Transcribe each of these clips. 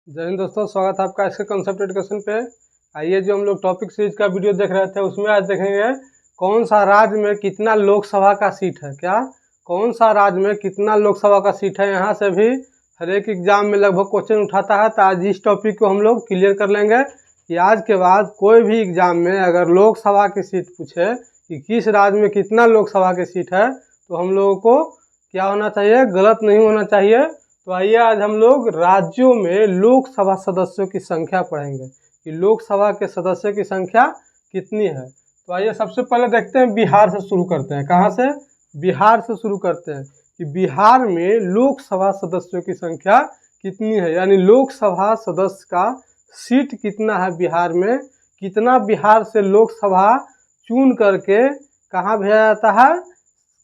जय हिंद दोस्तों, स्वागत है आपका इसके कंसेप्ट एजुकेशन पे। आइए जो हम लोग टॉपिक सीरीज का वीडियो देख रहे थे उसमें आज देखेंगे कौन सा राज्य में कितना लोकसभा का सीट है। क्या कौन सा राज्य में कितना लोकसभा का सीट है, यहाँ से भी हर एक एग्जाम में लगभग क्वेश्चन उठाता है। तो आज इस टॉपिक को हम लोग क्लियर कर लेंगे कि आज के बाद कोई भी एग्जाम में अगर लोकसभा की सीट पूछे कि किस राज्य में कितना लोकसभा की सीट है तो हम लोगों को क्या होना चाहिए, गलत नहीं होना चाहिए। तो आइए आज हम लोग राज्यों में लोकसभा सदस्यों की संख्या पढ़ेंगे कि लोकसभा के सदस्यों की संख्या कितनी है। तो आइए सबसे पहले देखते हैं, बिहार से शुरू करते हैं। कहाँ से? बिहार से शुरू करते हैं कि बिहार में लोकसभा सदस्यों की संख्या कितनी है, यानी लोकसभा सदस्य का सीट कितना है बिहार में, कितना बिहार से लोकसभा चुन करके कहाँ भेजा जाता है,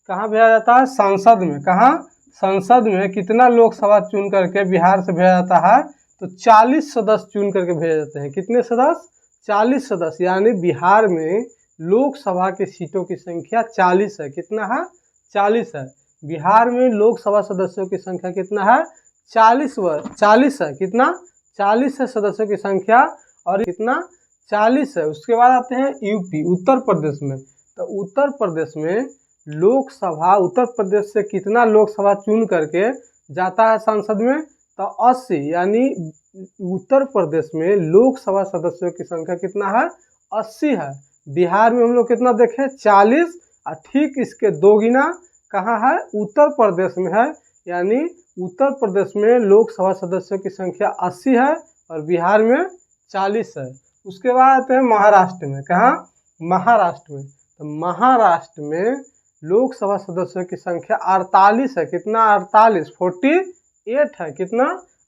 कहाँ भेजा जाता है, संसद में। कहाँ? संसद में कितना लोकसभा चुन करके बिहार से भेजा जाता है तो 40 सदस्य चुन करके भेजे जाते हैं। कितने सदस्य? 40 सदस्य, यानी बिहार में लोकसभा की सीटों की संख्या 40 है। कितना है? 40 है। बिहार में लोकसभा सदस्यों की संख्या कितना है? 40 है। कितना? 40 है सदस्यों की संख्या, और कितना? 40 है। उसके बाद आते हैं यूपी, उत्तर प्रदेश में। तो उत्तर प्रदेश में लोकसभा, उत्तर प्रदेश से कितना लोकसभा चुन करके जाता है संसद में तो 80, यानी उत्तर प्रदेश में लोकसभा सदस्यों की संख्या कितना है? 80 है। बिहार में हम लोग कितना देखें? 40, और ठीक इसके दोगुना कहाँ है? उत्तर प्रदेश में है, यानी उत्तर प्रदेश में लोकसभा सदस्यों की संख्या 80 है और बिहार में 40 है। उसके बाद आते हैं महाराष्ट्र में। कहाँ? महाराष्ट्र में। तो महाराष्ट्र में लोकसभा सदस्यों की संख्या 48 है। कितना? 48, 48 है। कितना?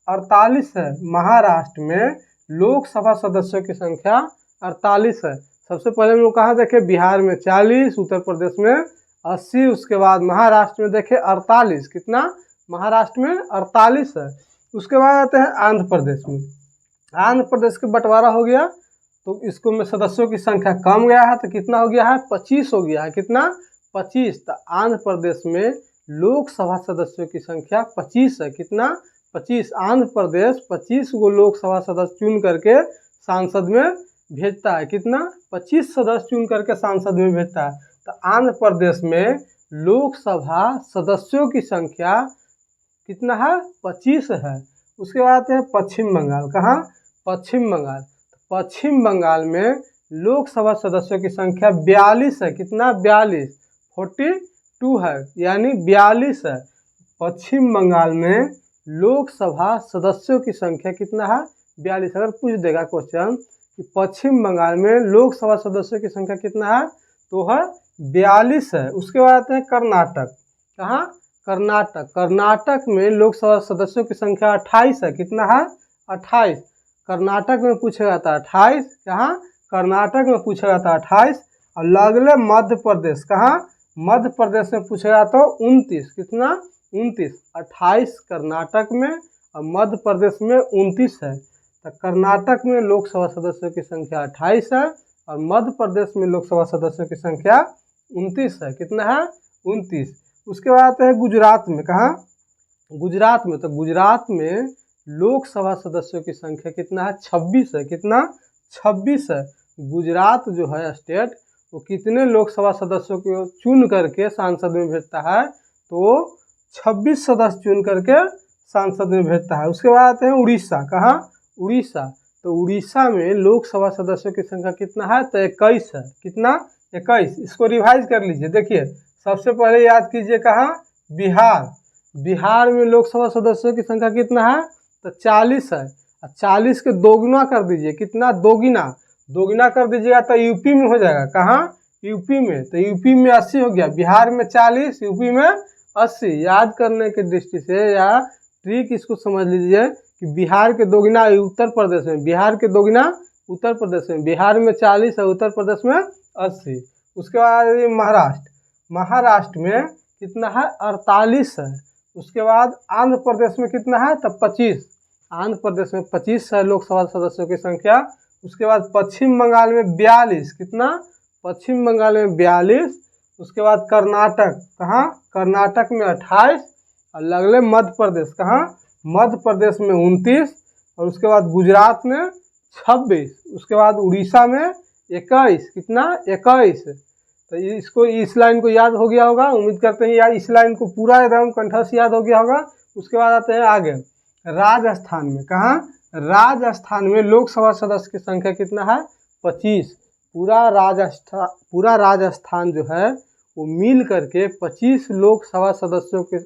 48 है। महाराष्ट्र में लोकसभा सदस्यों की संख्या 48 है। सबसे पहले हम लोग कहाँ देखे? बिहार में 40, उत्तर प्रदेश में 80, उसके बाद महाराष्ट्र में देखे 48। कितना? महाराष्ट्र में 48 है। उसके बाद आते हैं आंध्र प्रदेश में। आंध्र प्रदेश का बंटवारा हो गया तो इसको में सदस्यों की संख्या कम गया है, तो कितना हो गया है? 25 हो गया है। कितना? 25। तो आंध्र प्रदेश में लोकसभा सदस्यों की संख्या 25 है। कितना? 25। आंध्र प्रदेश 25 को लोकसभा सदस्य चुन करके सांसद में भेजता है। कितना? 25 सदस्य चुन करके सांसद में भेजता है। तो आंध्र प्रदेश में लोकसभा सदस्यों की संख्या कितना है? 25 है। उसके बाद आते हैं पश्चिम बंगाल। कहाँ? पश्चिम बंगाल। पश्चिम बंगाल में लोकसभा सदस्यों की संख्या 42 है। कितना? 42, 42 है, यानी 42 है। पश्चिम बंगाल में लोकसभा सदस्यों की संख्या कितना है? 42। अगर पूछ देगा क्वेश्चन कि पश्चिम बंगाल में लोकसभा सदस्यों की संख्या कितना है तो है 42 है। उसके बाद आते हैं कर्नाटक। कहाँ? कर्नाटक। कर्नाटक में लोकसभा सदस्यों की संख्या 28 है। कितना है? 28। कर्नाटक में पूछा जाता है 28। कहाँ? कर्नाटक में पूछा जाता है 28। और अगले मध्य प्रदेश। कहाँ? मध्य प्रदेश में पूछेगा तो 29। कितना? 29। 28 कर्नाटक में और मध्य प्रदेश में 29 है। तो कर्नाटक में लोकसभा सदस्यों की संख्या 28 है और मध्य प्रदेश में लोकसभा सदस्यों की संख्या 29 है। कितना है? 29। उसके बाद आते हैं गुजरात में। कहाँ? गुजरात में। तो गुजरात में लोकसभा सदस्यों की संख्या कितना है? 26 है। कितना? 26 है। गुजरात जो है स्टेट, वो कितने लोकसभा सदस्यों को चुन करके सांसद में भेजता है तो 26 सदस्य चुन करके सांसद में भेजता है। उसके बाद आते हैं उड़ीसा। कहाँ? उड़ीसा। तो उड़ीसा में लोकसभा सदस्यों की संख्या कितना है? तो 21 है। कितना? 21। इसको रिवाइज कर लीजिए। देखिए सबसे पहले याद कीजिए कहाँ? बिहार। बिहार में लोकसभा सदस्यों की संख्या कितना है? तो 40 है। 40 के दोगुना कर दीजिए। कितना? दोगुना। दोगुना कर दीजिएगा तो यूपी में हो जाएगा। कहाँ? यूपी में। तो यूपी में 80 हो गया। बिहार में 40, यूपी में 80। याद करने की दृष्टि से या ट्रिक इसको समझ लीजिए कि बिहार के दोगुना उत्तर प्रदेश में, बिहार के दोगुना उत्तर प्रदेश में। बिहार में 40 है, उत्तर प्रदेश में 80। उसके बाद महाराष्ट्र। महाराष्ट्र में कितना है? 48 है। उसके बाद आंध्र प्रदेश में कितना है? तो 25। आंध्र प्रदेश में 25 है लोकसभा सदस्यों की संख्या। उसके बाद पश्चिम बंगाल में 42। कितना? पश्चिम बंगाल में 42। उसके बाद कर्नाटक। कहाँ? कर्नाटक में 28। और अगले मध्य प्रदेश। कहाँ? मध्य प्रदेश में 29। और उसके बाद गुजरात में 26, उसके बाद उड़ीसा में 21, कितना 21। तो इसको इस लाइन को याद हो गया होगा, उम्मीद करते हैं यार इस लाइन को पूरा एकदम कंठस्थ याद हो गया होगा। उसके बाद आते हैं आगे राजस्थान में, कहाँ राजस्थान में लोकसभा सदस्य की संख्या कितना है 25। पूरा राजस्थान जो है वो मिल करके 25 लोकसभा सदस्यों के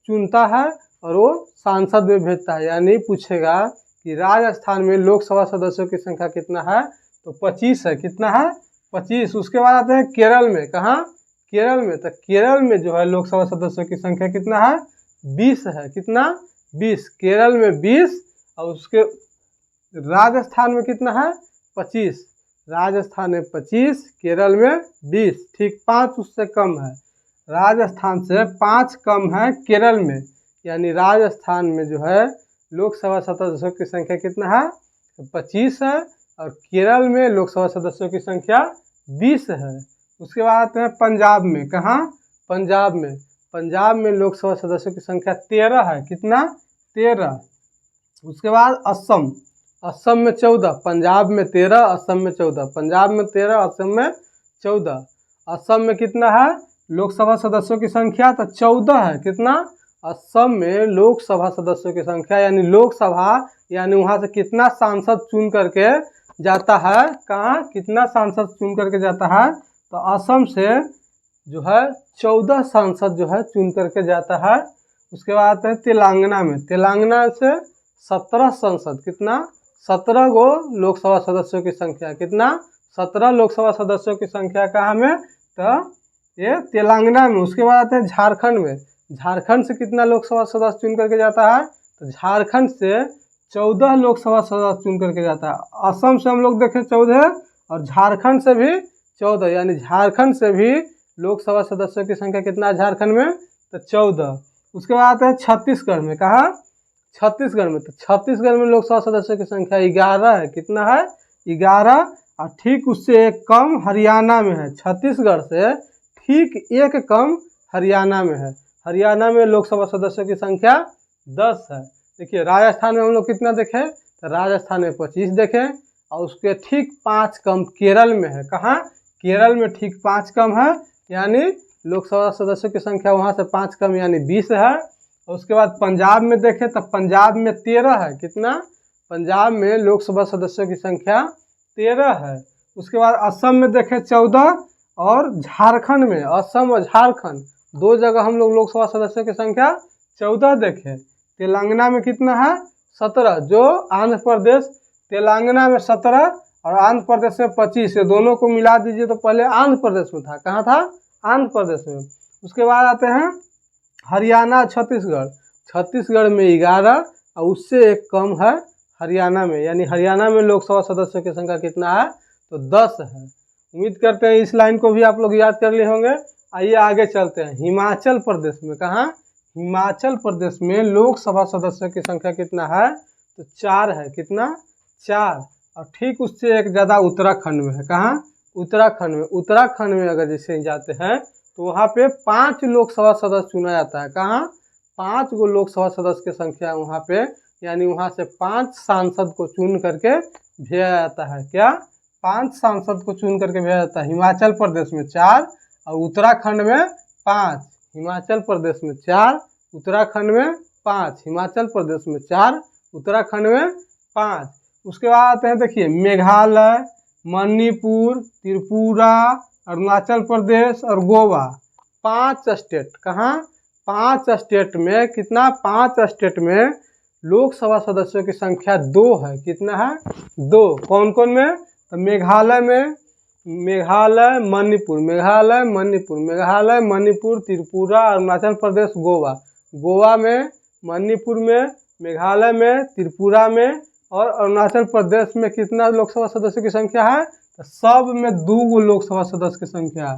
चुनता है और वो सांसद में भेजता है। यानी पूछेगा कि राजस्थान में लोकसभा सदस्यों की संख्या कितना है, तो 25 है, कितना है 25। उसके बाद आते हैं केरल में, कहाँ केरल में, तो केरल में जो है लोकसभा सदस्यों की संख्या कितना है 20 है, कितना 20, केरल में 20 और उसके राजस्थान में कितना है 25, राजस्थान में 25, केरल में 20, ठीक 5 उससे कम है, राजस्थान से 5 कम है केरल में। यानी राजस्थान में जो है लोकसभा सदस्यों की संख्या कितना है 25 है और केरल में लोकसभा सदस्यों की संख्या 20 है। उसके बाद आते हैं पंजाब में, कहाँ पंजाब में लोकसभा सदस्यों की संख्या 13 है, कितना 13। उसके बाद असम में 14, पंजाब में 13, असम में 14, पंजाब में 13, असम में 14। असम में कितना है लोकसभा सदस्यों की संख्या, तो 14 है, कितना असम में लोकसभा सदस्यों की संख्या, यानी लोकसभा यानी वहाँ से कितना सांसद चुन करके जाता है, कहाँ कितना सांसद चुन करके जाता है, तो असम से जो है 14 सांसद जो है चुन करके जाता है। उसके बाद आते हैं तेलंगाना में, तेलंगाना से 17 सांसद, कितना 17 गो लोकसभा सदस्यों की संख्या, कितना 17 लोकसभा सदस्यों की संख्या कहाँ में, तो ये तेलंगाना में। उसके बाद आते हैं झारखंड में, झारखंड से कितना लोकसभा सदस्य चुन करके जाता है, तो झारखंड से 14 लोकसभा सदस्य चुन करके जाता है। असम से हम लोग देखें 14 और झारखंड से भी 14, यानी झारखंड से भी लोकसभा सदस्यों की संख्या कितना है झारखंड में, तो 14। उसके बाद आते हैं छत्तीसगढ़ में, कहाँ छत्तीसगढ़ में, तो छत्तीसगढ़ में लोकसभा सदस्यों की संख्या 11 है, कितना है 11। और ठीक उससे एक कम हरियाणा में है, छत्तीसगढ़ से ठीक एक कम हरियाणा में है, हरियाणा में लोकसभा सदस्यों की संख्या 10 है। देखिए राजस्थान में हम लोग कितना देखें, तो राजस्थान में 25 देखें और उसके ठीक 5 कम केरल में है, कहाँ केरल में ठीक 5 कम है, यानी लोकसभा सदस्यों की संख्या वहाँ से 5 कम यानी 20 है। और उसके बाद पंजाब में देखें तो पंजाब में 13 है, कितना पंजाब में लोकसभा सदस्यों की संख्या 13 है। उसके बाद असम में देखें 14 और झारखंड में, असम और झारखंड 2 जगह हम लोग लोकसभा सदस्यों की संख्या 14 देखें। तेलंगाना में कितना है 17, जो आंध्र प्रदेश, तेलंगाना में 17 और आंध्र प्रदेश में 25, ये दोनों को मिला दीजिए तो पहले आंध्र प्रदेश में था, कहाँ था आंध्र प्रदेश में। उसके बाद आते हैं हरियाणा छत्तीसगढ़, छत्तीसगढ़ में 11 और उससे एक कम है हरियाणा में, यानी हरियाणा में लोकसभा सदस्यों की संख्या कितना है, तो 10 है। उम्मीद करते हैं इस लाइन को भी आप लोग याद कर लिए होंगे। आइए आगे चलते हैं हिमाचल प्रदेश में, कहाँ हिमाचल प्रदेश में लोकसभा सदस्यों की संख्या कितना है, तो 4 है, कितना 4। और ठीक उससे एक ज़्यादा उत्तराखंड में है, कहाँ उत्तराखंड में। उत्तराखंड में अगर जैसे जाते हैं तो वहाँ पे 5 लोकसभा सदस्य चुना जाता है, कहाँ 5 गो लोकसभा सदस्य की संख्या वहाँ पे, यानी वहाँ से 5 सांसद को चुन करके भेजा जाता है, क्या 5 सांसद को चुन करके भेजा जाता है। हिमाचल प्रदेश में 4 और उत्तराखंड में 5, हिमाचल प्रदेश में 4, उत्तराखंड में 5, हिमाचल प्रदेश में 4, उत्तराखंड में 5। उसके बाद आते हैं देखिए मेघालय, मणिपुर, त्रिपुरा, अरुणाचल प्रदेश और गोवा, 5 स्टेट, कहाँ 5 स्टेट में कितना 5 स्टेट में लोकसभा सदस्यों की संख्या 2 है, कितना है 2। कौन कौन में, तो मेघालय में, मेघालय मणिपुर, मेघालय मणिपुर, मेघालय मणिपुर, त्रिपुरा, अरुणाचल प्रदेश, गोवा, गोवा में, मणिपुर में, मेघालय में, त्रिपुरा में और अरुणाचल प्रदेश में कितना लोकसभा सदस्यों की संख्या है, तो सब में 2 लोकसभा सदस्य की संख्या है,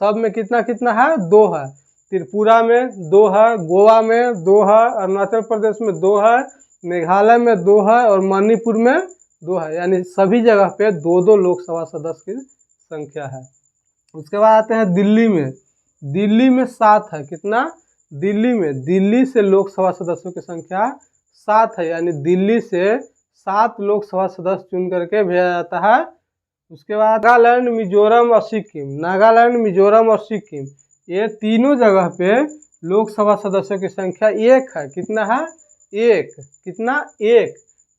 सब में कितना कितना है 2 है। त्रिपुरा में 2 है, गोवा में 2 है, अरुणाचल प्रदेश में 2 है, मेघालय में 2 है और मणिपुर में 2 है, यानी सभी जगह पे 2-2 लोकसभा सदस्य की संख्या है। उसके बाद आते हैं दिल्ली में, दिल्ली में 7 है, कितना दिल्ली में, दिल्ली से लोकसभा सदस्यों की संख्या 7 है, यानी दिल्ली से 7 लोकसभा सदस्य चुन करके भेजा जाता है। उसके बाद नागालैंड, मिजोरम और सिक्किम, नागालैंड, मिजोरम और सिक्किम, ये तीनों जगह पे लोकसभा सदस्यों की संख्या 1 है। कितना है? 1। कितना? 1।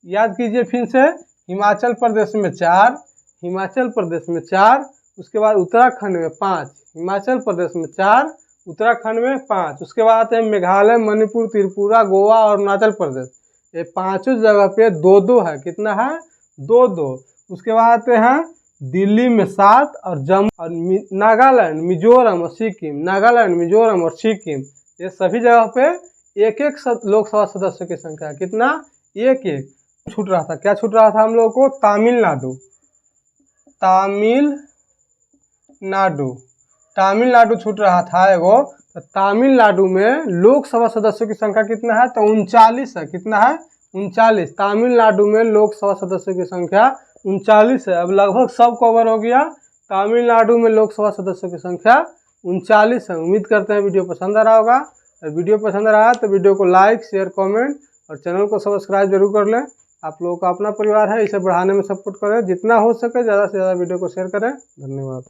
याद कीजिए फिर से, हिमाचल प्रदेश में 4, हिमाचल प्रदेश में 4, उसके बाद उत्तराखंड में 5, हिमाचल प्रदेश में 4, उत्तराखंड में 5। उसके बाद आते हैं मेघालय, मणिपुर, त्रिपुरा, गोवा और अरुणाचल प्रदेश, ये पांचों जगह पे 2-2 है। कितना है? 2-2। उसके बाद आते हैं दिल्ली में 7 और जम्मू और नागालैंड, मिजोरम और सिक्किम, नागालैंड, मिजोरम और सिक्किम, ये सभी जगह पे 1-1 लोकसभा सदस्यों की संख्या है। कितना? 1-1। छूट रहा था, क्या छूट रहा था हम लोगों को? तमिलनाडु, तमिलनाडु, तमिलनाडु छूट रहा था एगो। तो तमिलनाडु में लोकसभा सदस्यों की संख्या कितना है? तो 39 है। कितना है? 39। तमिलनाडु में लोकसभा सदस्यों की संख्या 39 है। अब लगभग सब कवर हो गया। तमिलनाडु में लोकसभा सदस्यों की संख्या 39 है। उम्मीद करते हैं वीडियो पसंद आ रहा होगा। अगर वीडियो पसंद आ रहा है तो वीडियो को लाइक, शेयर, कमेंट और चैनल को सब्सक्राइब जरूर कर लें। आप लोगों का अपना परिवार है, इसे बढ़ाने में सपोर्ट करें। जितना हो सके ज़्यादा से ज़्यादा वीडियो को शेयर करें। धन्यवाद।